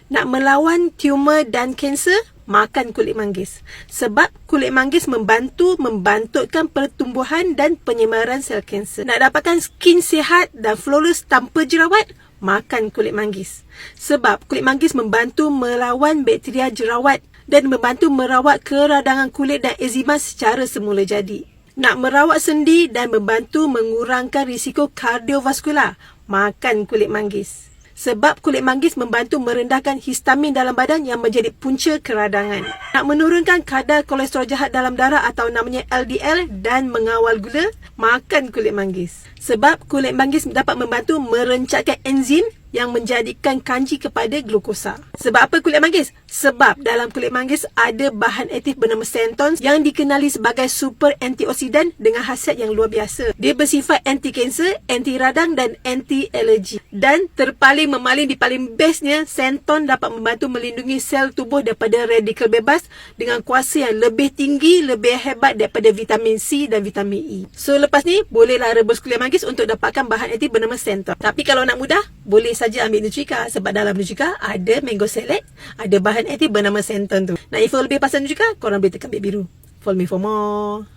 Nak melawan tumor dan kanser, makan kulit manggis. Sebab kulit manggis membantu membantutkan pertumbuhan dan penyebaran sel kanser. Nak dapatkan skin sihat dan flawless tanpa jerawat, makan kulit manggis. Sebab kulit manggis membantu melawan bakteria jerawat dan membantu merawat keradangan kulit dan eczema secara semula jadi. Nak merawat sendi dan membantu mengurangkan risiko kardiovaskular, makan kulit manggis. Sebab kulit manggis membantu merendahkan histamin dalam badan yang menjadi punca keradangan. Nak menurunkan kadar kolesterol jahat dalam darah atau namanya LDL dan mengawal gula, makan kulit manggis. Sebab kulit manggis dapat membantu merencatkan enzim yang menjadikan kanji kepada glukosa. Sebab apa kulit manggis? Sebab dalam kulit manggis ada bahan aktif bernama xanthan yang dikenali sebagai super antioksidan dengan khasiat yang luar biasa. Dia bersifat anti-kanser, anti-radang dan anti-alergi. Dan terpaling di paling bestnya, xanthan dapat membantu melindungi sel tubuh daripada radikal bebas dengan kuasa yang lebih tinggi, lebih hebat daripada vitamin C dan vitamin E. So lepas ni, bolehlah rebus kulit manggis untuk dapatkan bahan aktif bernama xanthan. Tapi kalau nak mudah, boleh saja ambil Nutrika sebab dalam Nutrika ada mango salad, ada bahan aktif bernama xanthan tu. Nak info lebih pasal Nutrika, korang boleh tekan bit biru. Follow me for more.